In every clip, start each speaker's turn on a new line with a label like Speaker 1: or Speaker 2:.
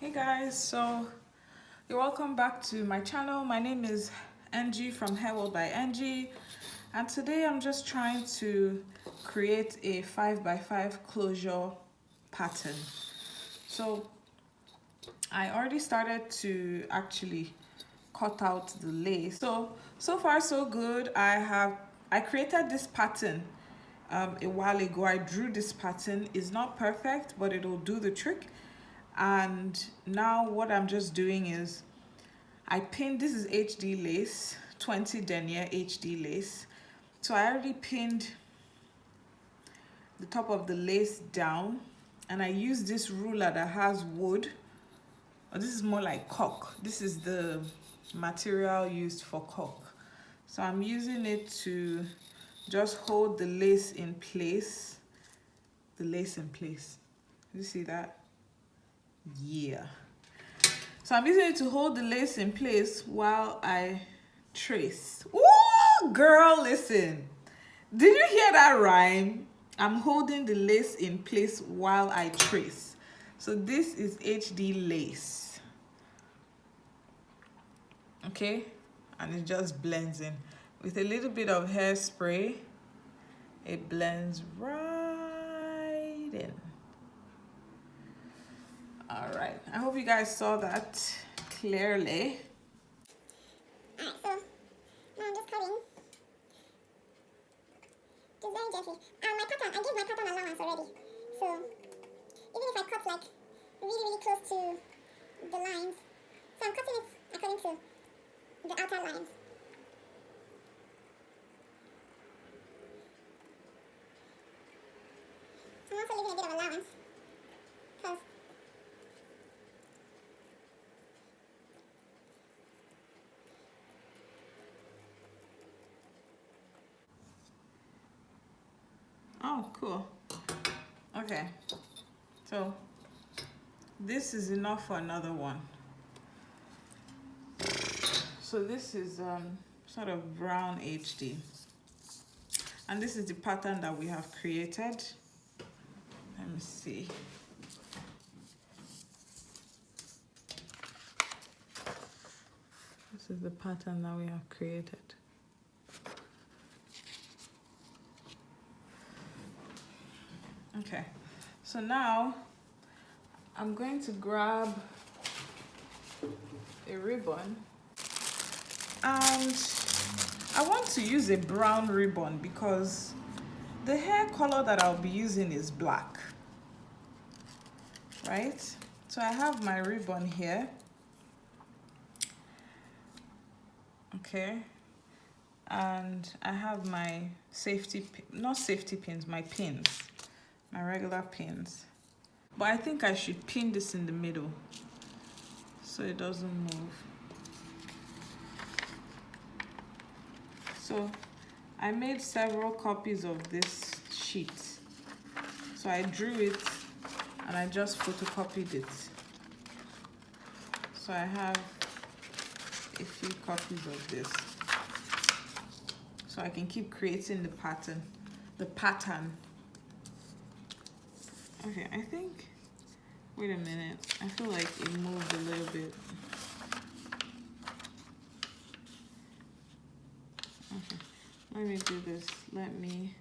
Speaker 1: Hey guys, so you're welcome back to my channel. My name is Angie from Hair World by Angie, and today I'm just trying to create a 5x5 closure pattern. So I already started to actually cut out the lace. So far so good. I created this pattern a while ago. I drew this pattern. It's not perfect, but it'll do the trick. And now what I'm just doing is I pinned, this is HD lace, 20 denier HD lace. So I already pinned the top of the lace down, and I use this ruler that has wood. This is more like cork. This is the material used for cork. So I'm using it to just hold the lace in place. The lace in place. You see that? Yeah. So I'm using it to hold the lace in place while I trace. Ooh, girl, listen. Did you hear that rhyme? I'm holding the lace in place while I trace. So this is HD lace. Okay? And it just blends in. With a little bit of hairspray, it blends right in. All right, I hope you guys saw that clearly.
Speaker 2: Alright, so now I'm just cutting. Just very gently. My pattern, I gave my pattern allowance already. So even if I cut like really close to the lines, so I'm cutting it according to the outer lines. I'm also leaving a bit of allowance because
Speaker 1: Oh, cool. Okay, so this is enough for another one. So this is sort of brown HD, and this is the pattern that we have created. Let me see. This is the pattern that we have created. Okay, so now I'm going to grab a ribbon, and I want to use a brown ribbon because the hair color that I'll be using is black, right? So I have my ribbon here. Okay, and I have my not safety pins, my pins, my regular pins. But I think I should pin this in the middle so it doesn't move. So I made several copies of this sheet. So I drew it and I just photocopied it. So I have a few copies of this, so I can keep creating the pattern. Okay, I think, wait a minute, I feel like it moved a little bit. Okay, let me do this. Let me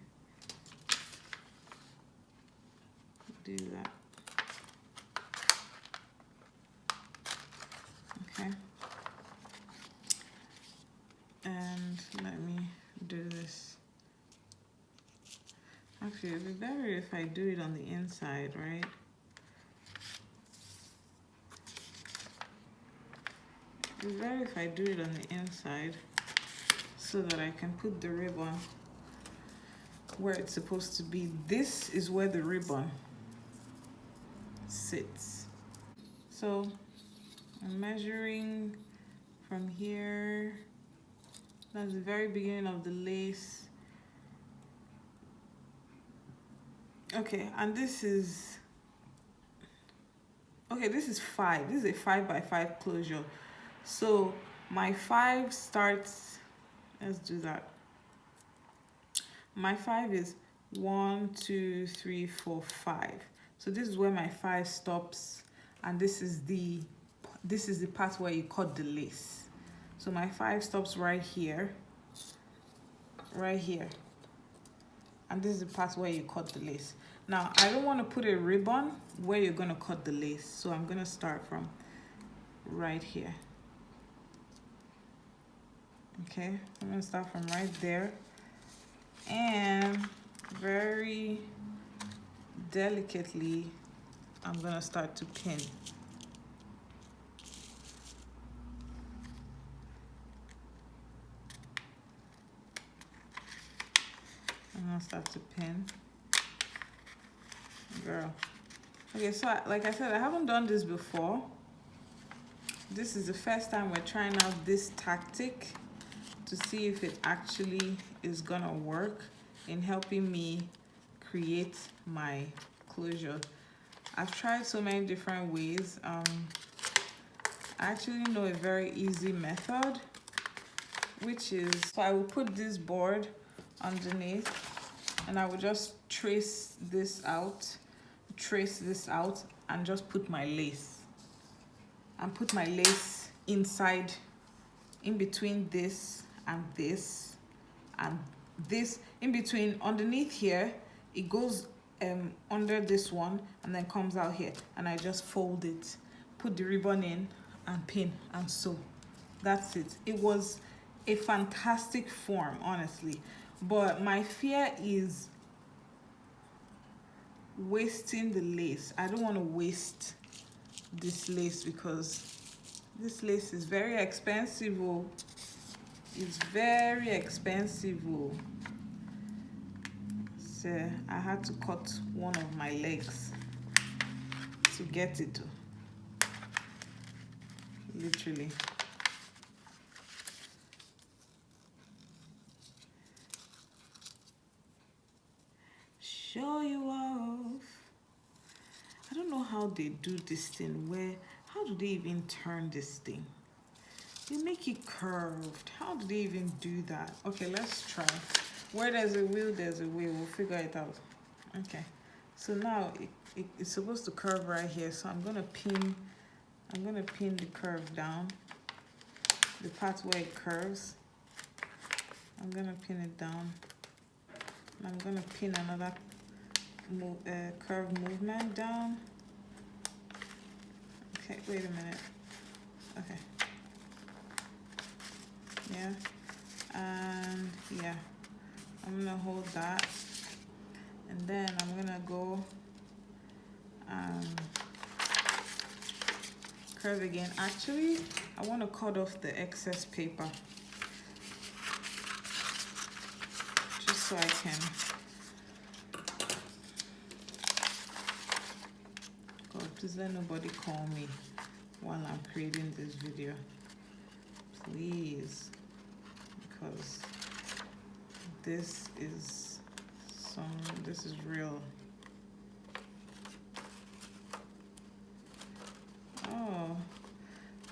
Speaker 1: do that. Okay. And let me do this. Actually, it'd be better if I do it on the inside, right? It'd be better if I do it on the inside so that I can put the ribbon where it's supposed to be. This is where the ribbon sits. So I'm measuring from here. That's the very beginning of the lace. Okay, and this is 5. This is a 5x5 closure. So my 5 starts, let's do that. My 5 is 1, 2, 3, 4, 5. So this is where my 5 stops, and this is the part where you cut the lace. So my 5 stops right here, and this is the part where you cut the lace. Now I don't want to put a ribbon where you're going to cut the lace, so I'm going to start from right here. Okay, I'm going to start from right there, and very delicately I'm going to start to pin. I'm going to start to pin. Girl. Okay, so like I said, I haven't done this before. This is the first time we're trying out this tactic to see if it actually is gonna work in helping me create my closure. I've tried so many different ways. I actually know a very easy method, which is, so I will put this board underneath and I will just trace this out, and just put my lace. And put my lace inside, in between this and this, and this, in between, underneath here, it goes under this one and then comes out here, and I just fold it, put the ribbon in and pin and sew. That's it. It was a fantastic form, honestly, but my fear is wasting the lace. I don't want to waste this lace because this lace is very expensive. Oh, it's very expensive. Oh, so I had to cut one of my legs to get it. Literally. Show you off. I don't know how they do this thing. How do they even turn this thing? They make it curved. How do they even do that? Okay, let's try. Where there's a wheel, there's a way. We'll figure it out. Okay, so now it's supposed to curve right here. So I'm gonna pin the curve down. The part where it curves, I'm gonna pin it down. I'm gonna pin another curve movement down. Okay, wait a minute. Okay. Yeah, and yeah, I'm gonna hold that, and then I'm gonna go curve again. Actually, I want to cut off the excess paper just so I can. God, please let nobody call me while I'm creating this video, please, because this is real. Oh,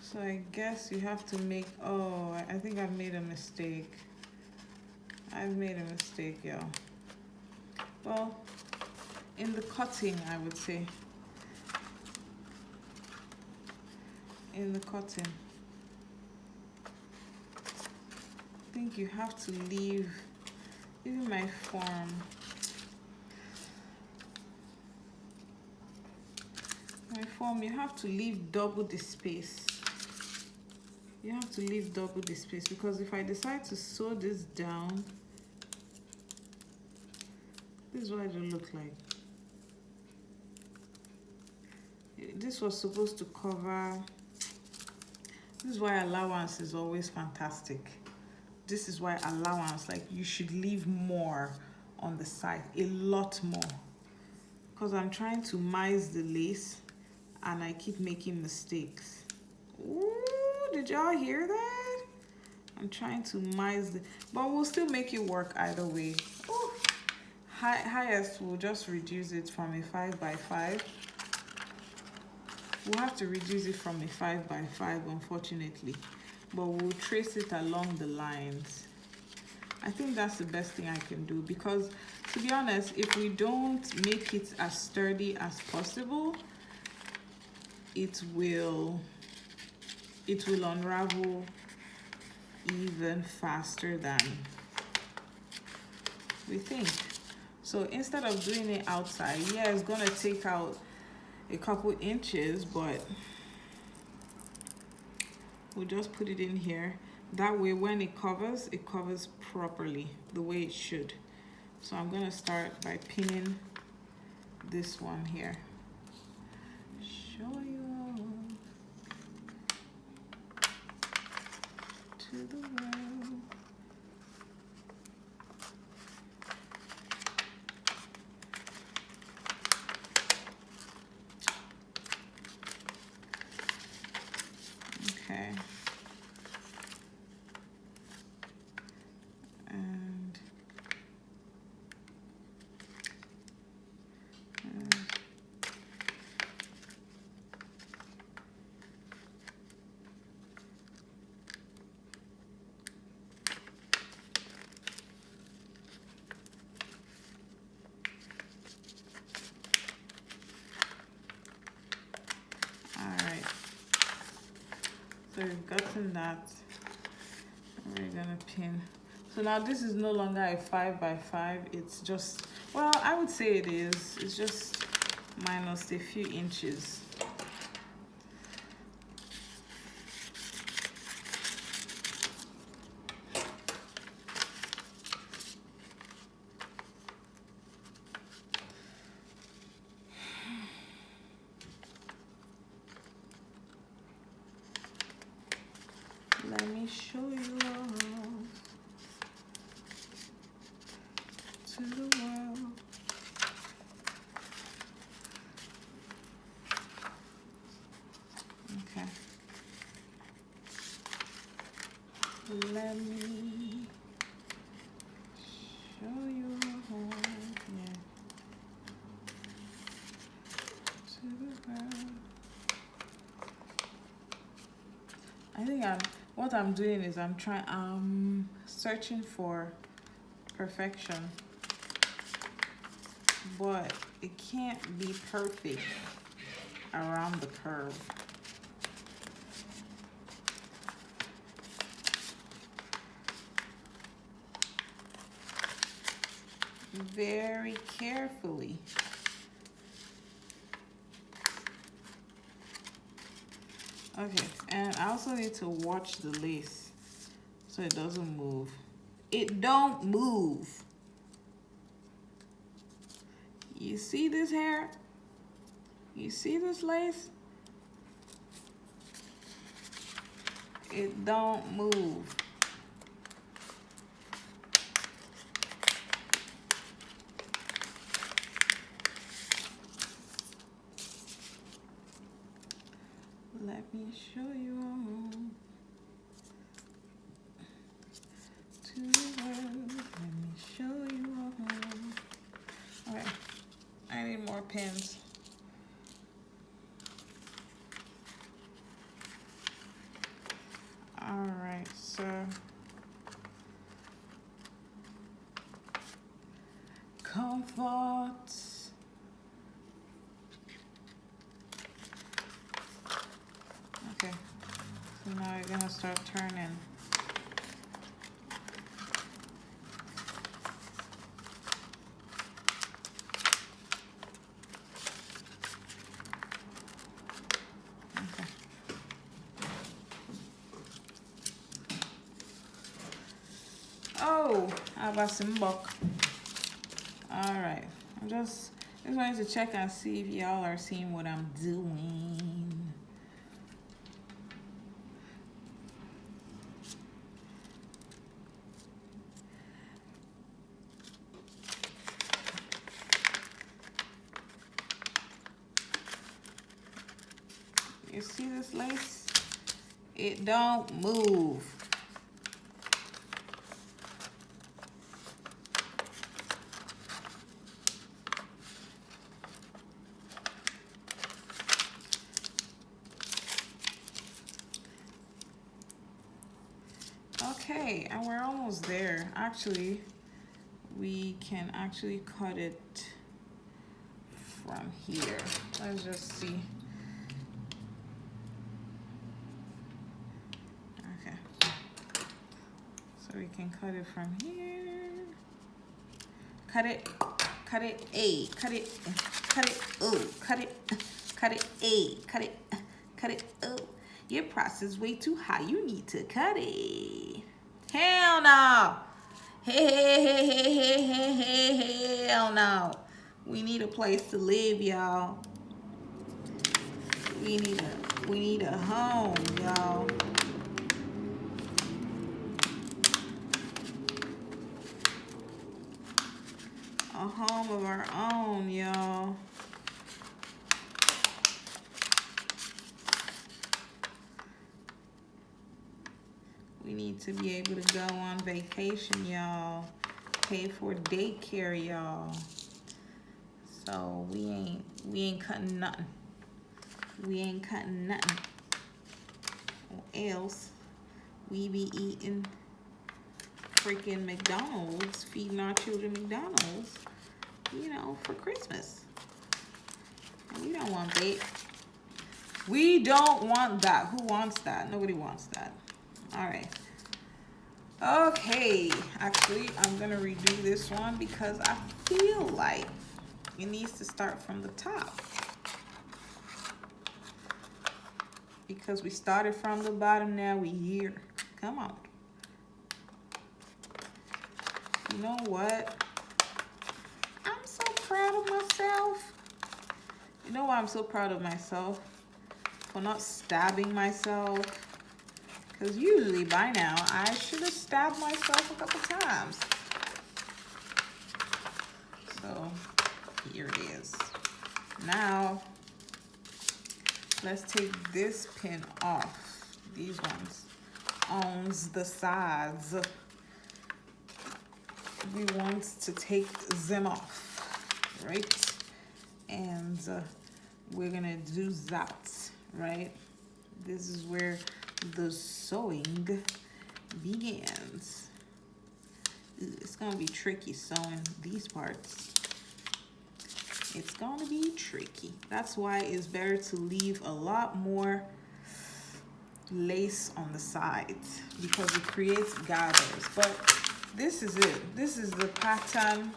Speaker 1: so I guess you have to make, oh, I think I've made a mistake. Y'all. Well, in the cutting, I would say. In the cutting, I think you have to leave, even my form. You have to leave double the space. You have to leave double the space, because if I decide to sew this down, this is what it will look like. This was supposed to cover. This is why allowance is always fantastic. This is why allowance, like, you should leave more on the side, a lot more, because I'm trying to mice the lace and I keep making mistakes. Ooh, did y'all hear that? I'm trying to mice but we'll still make it work either way. Ooh. Highest, we'll just reduce it from a 5x5. We'll have to reduce it from a 5x5, unfortunately, but we'll trace it along the lines. I think that's the best thing I can do, because to be honest, if we don't make it as sturdy as possible, it will unravel even faster than we think. So instead of doing it outside, yeah, it's gonna take out a couple inches, but we'll just put it in here. That way when it covers properly the way it should. So I'm gonna start by pinning this one here. Show you all to the world. Okay. And all right. So we've gotten that. We're gonna pin. So now this is no longer a 5 by 5. It's just, well, I would say it is. It's just minus a few inches. Let me show you all to the world. Okay. Let me show you all, yeah, to the world. I think what I'm doing is I'm searching for perfection, but it can't be perfect around the curve. Very carefully. Okay, and I also need to watch the lace so it doesn't move. It don't move. You see this hair? You see this lace? It don't move. Let me show you all to the world. Let me show you all. Okay, I need more pins. All right, so comfort. Okay, so now you're gonna start turning. Okay. Oh, abasimbok. All right, I'm just wanted to check and see if y'all are seeing what I'm doing. You see this lace? It don't move. Okay, and we're almost there. Actually, we can actually cut it from here. Let's just see. So we can cut it from here. Cut it, cut it, A, cut it, O, cut it, A, cut it, O. Your price is way too high. You need to cut it. Hell no. Hell no. We need a place to live, y'all. We need a home, y'all. A home of our own, y'all. We need to be able to go on vacation, y'all. Pay for daycare, y'all. So we ain't cutting nothing. We ain't cutting nothing. Or else we be eating freaking McDonald's, feeding our children McDonald's, you know, for Christmas. And we don't want that. We don't want that. Who wants that? Nobody wants that. All right. Okay. Actually, I'm going to redo this one because I feel like it needs to start from the top. Because we started from the bottom, now we here. Come on. You know what? I'm so proud of myself. You know why I'm so proud of myself? For not stabbing myself. Because usually by now, I should have stabbed myself a couple times. So, here it is. Now, let's take this pin off. These ones owns the sides. We want to take them off, right? And we're gonna do that, right? This is where the sewing begins. It's gonna be tricky sewing these parts. It's gonna be tricky. That's why it's better to leave a lot more lace on the sides because it creates gathers. But this is it. This is the pattern.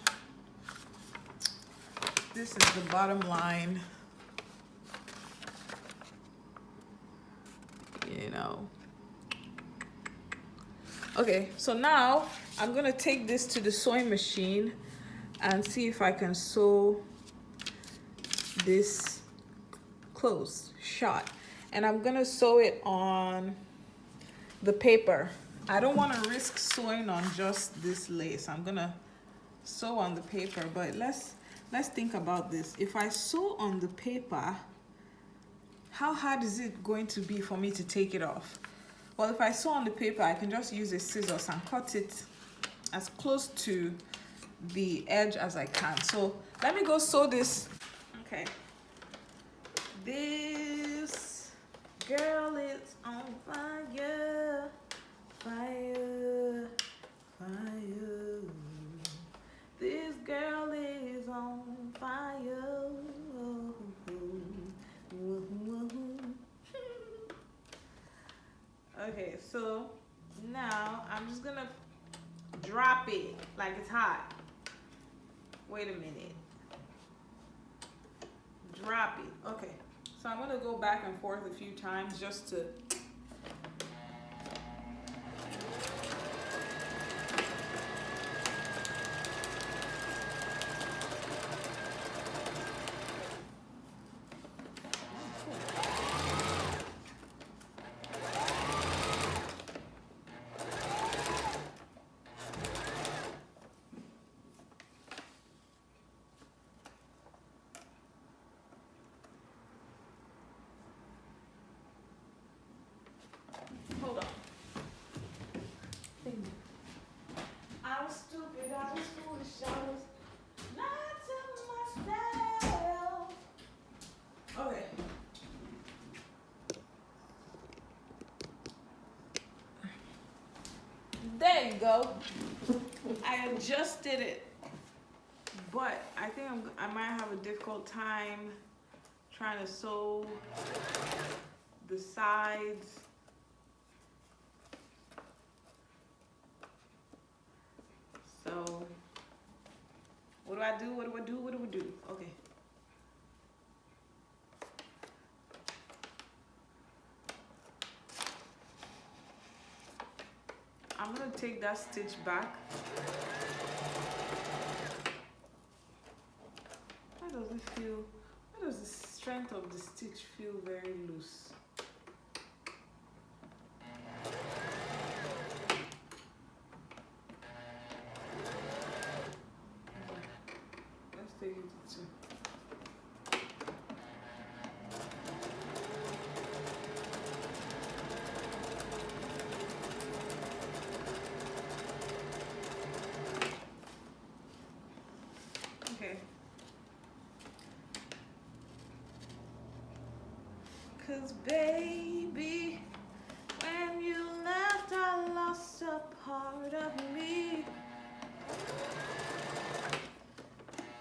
Speaker 1: This is the bottom line. You know. Okay, so now I'm gonna take this to the sewing machine and see if I can sew this close shot. And I'm gonna sew it on the paper. I don't want to risk sewing on just this lace. I'm gonna sew on the paper, but let's think about this. If I sew on the paper, how hard is it going to be for me to take it off? Well, if I sew on the paper, I can just use a scissors and cut it as close to the edge as I can. So let me go sew this. Okay. This girl is on fire, fire, fire. This girl is on fire. Okay, so now I'm just gonna drop it like it's hot. Wait a minute. Drop it. Okay. So I'm gonna go back and forth a few times just to hold on. I was stupid, I was foolish, I was not to myself. Okay. There you go. I adjusted it, but I think I might have a difficult time trying to sew the sides. I'm gonna take that stitch back. Why does it feel, why does the strength of the stitch feel very loose? Let's take it to 2. Okay. 'Cause baby, when you left, I lost a part of me.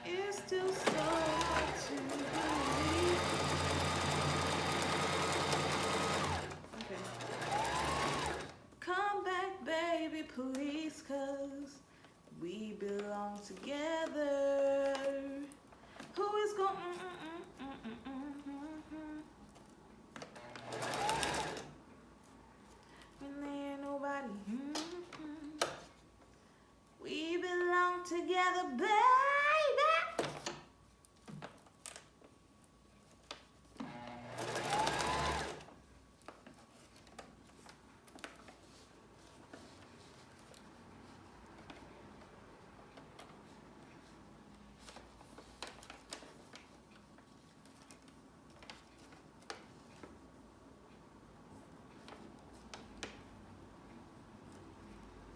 Speaker 1: It's still so hard to believe. Okay. Come back, baby, please, 'cause we belong together. Who is going? When there ain't nobody. We belong together, baby.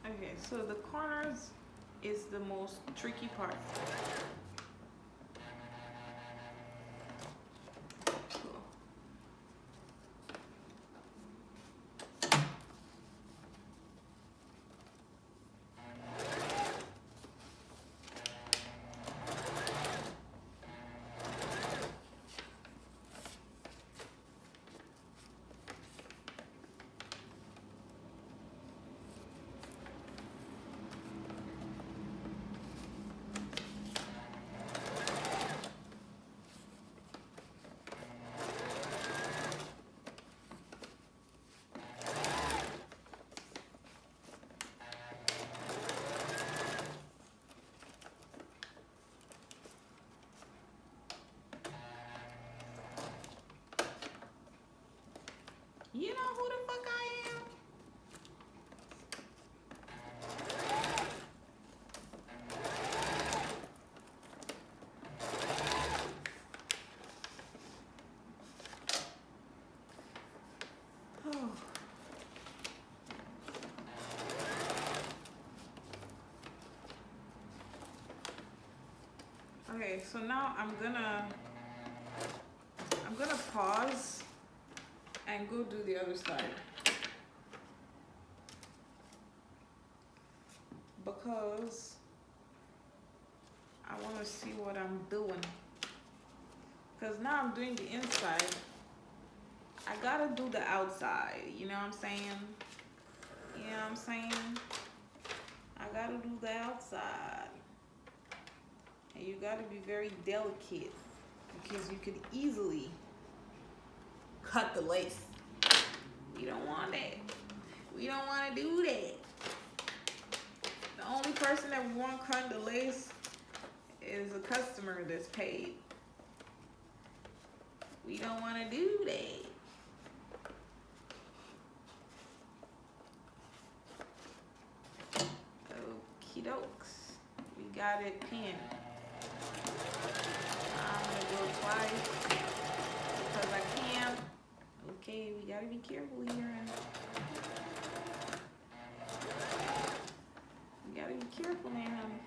Speaker 1: Okay, so the corners is the most tricky part. Cool. You know who the fuck I am? Oh. Okay, so now I'm gonna pause and go do the other side, because I want to see what I'm doing. Because now I'm doing the inside, I gotta do the outside. You know what I'm saying? You know what I'm saying? I gotta do the outside, and you gotta be very delicate, because you could easily cut the lace. We don't want that. We don't want to do that. The only person that we want cut the lace is a customer that's paid. We don't want to do that. Okie dokes. We got it pinned. I'm going to go twice because I can. Okay, we got to be careful here. We got to be careful now, honey.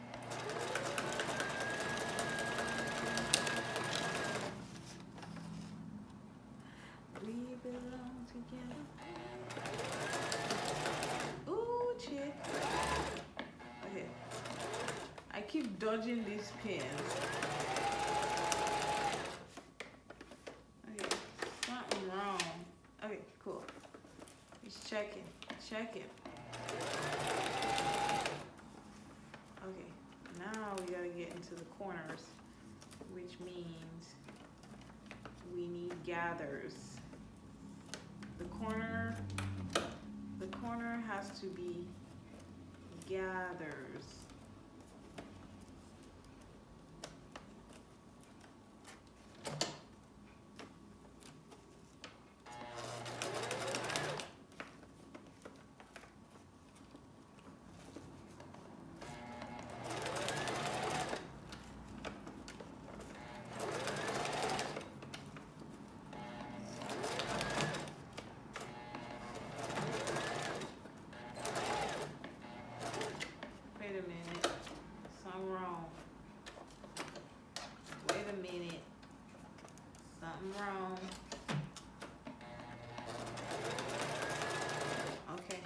Speaker 1: We belong together. Ooh, chick. Okay. I keep dodging these pins. Okay, something wrong. Okay, cool. Just checking. Okay, now we gotta get into the corners, which means we need gathers. The corner has to be gathers. Wait a minute, something wrong. Wait a minute, something wrong. Okay,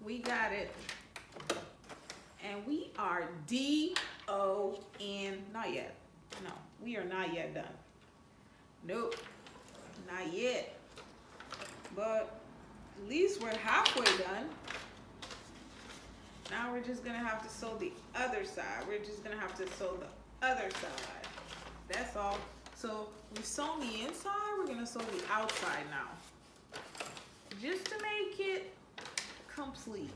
Speaker 1: we got it. And we are D-O-N, not yet. No, we are not yet done. Nope, not yet. But at least we're halfway done. Now we're just gonna have to sew the other side. We're just gonna have to sew the other side. That's all. So we've sewn the inside, we're gonna sew the outside now. Just to make it complete.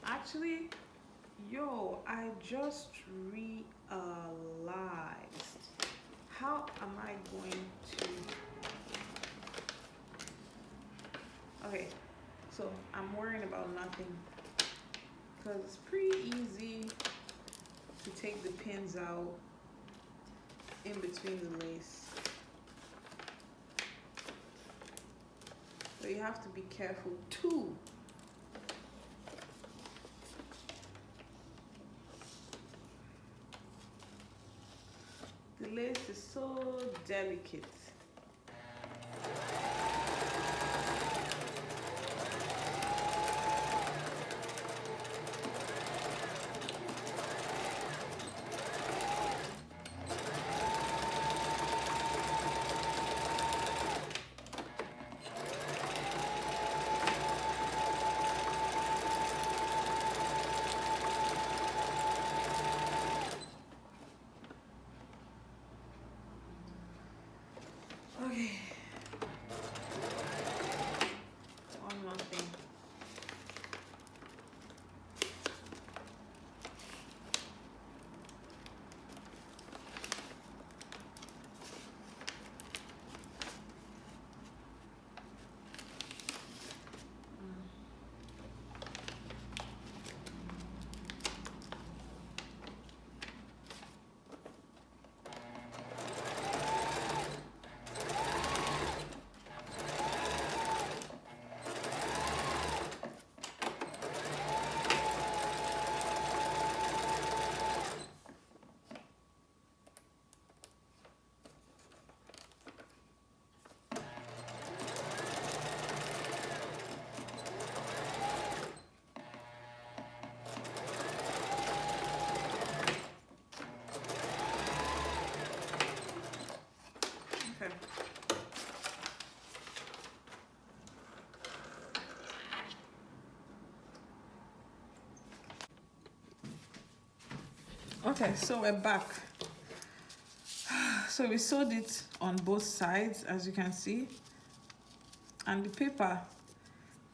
Speaker 1: Actually, yo, I just realized, how am I going to, okay, so I'm worrying about nothing, because it's pretty easy to take the pins out in between the lace. So you have to be careful too. The lace is so delicate. Okay. One more thing. Okay. Okay, so we're back. So we sewed it on both sides, as you can see, and the paper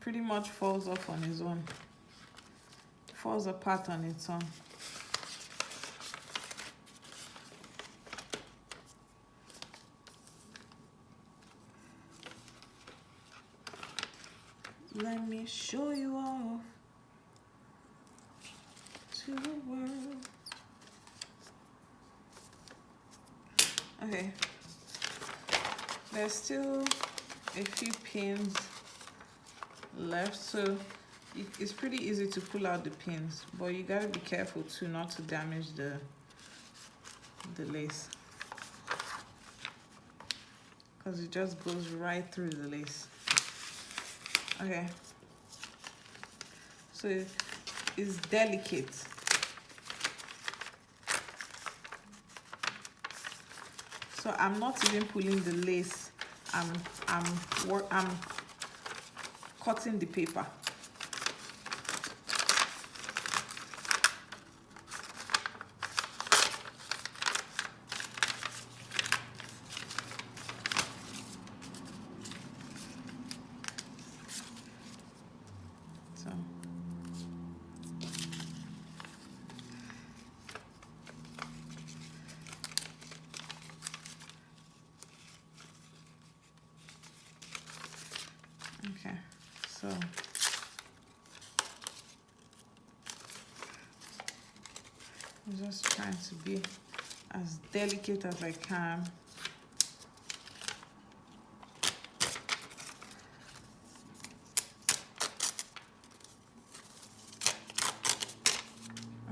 Speaker 1: pretty much falls off on its own, falls apart on its own. Let me show you off to the world. Okay, there's still a few pins left, so it's pretty easy to pull out the pins, but you gotta be careful too not to damage the lace, because it just goes right through the lace. Okay, so it's delicate. So I'm not even pulling the lace. I'm cutting the paper. So I'm just trying to be as delicate as I can.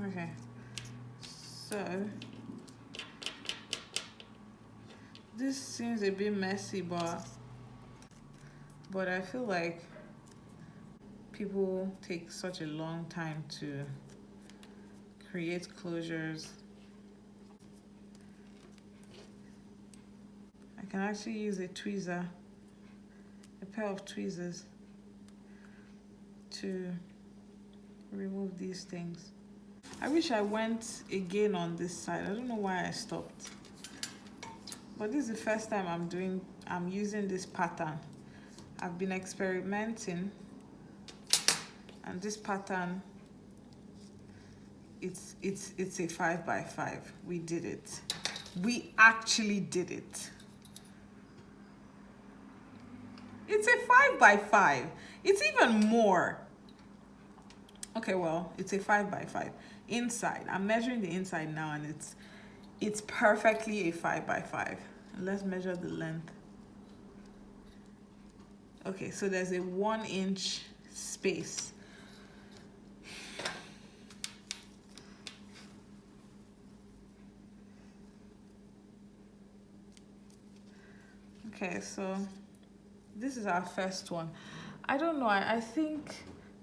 Speaker 1: Okay, so this seems a bit messy, but I feel like people take such a long time to create closures. I can actually use a tweezer, a pair of tweezers, to remove these things. I wish I went again on this side. I don't know why I stopped. But this is the first time I'm using this pattern. I've been experimenting, and this pattern, it's a 5x5. We did it. We actually did it. It's a 5x5. It's even more. Okay, well, it's a 5x5. Inside, I'm measuring the inside now, and it's perfectly a 5x5. Let's measure the length. Okay, so there's a 1-inch space. Okay, so this is our first one. I don't know, I think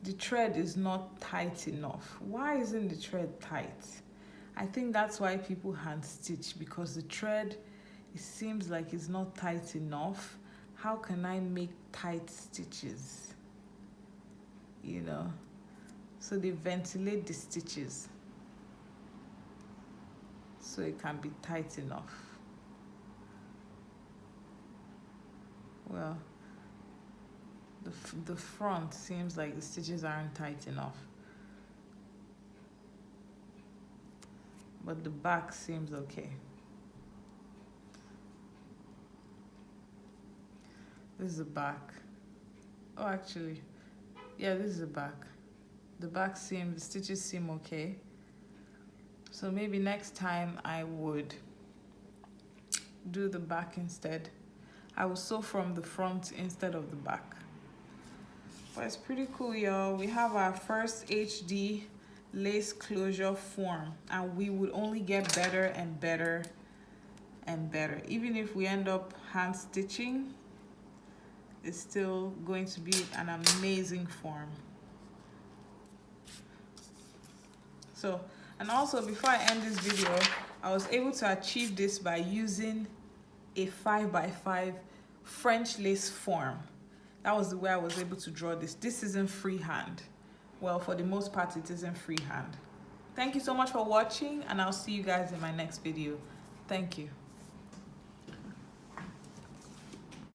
Speaker 1: the thread is not tight enough. Why isn't the thread tight? I think that's why people hand stitch, because the thread, it seems like it's not tight enough. How can I make tight stitches? You know, so they ventilate the stitches so it can be tight enough. Well, the front seems like the stitches aren't tight enough, but the back seems okay. This is the back. Oh, actually, yeah, this is the back. The stitches seem okay. So maybe next time I would do the back instead. I will sew from the front instead of the back. But it's pretty cool, y'all. We have our first HD lace closure form, and we would only get better and better and better. Even if we end up hand stitching, it's still going to be an amazing form. So, and also before I end this video, I was able to achieve this by using a 5x5 French lace form. That was the way I was able to draw this. This isn't freehand. Well, for the most part, it isn't freehand. Thank you so much for watching, and I'll see you guys in my next video. Thank you.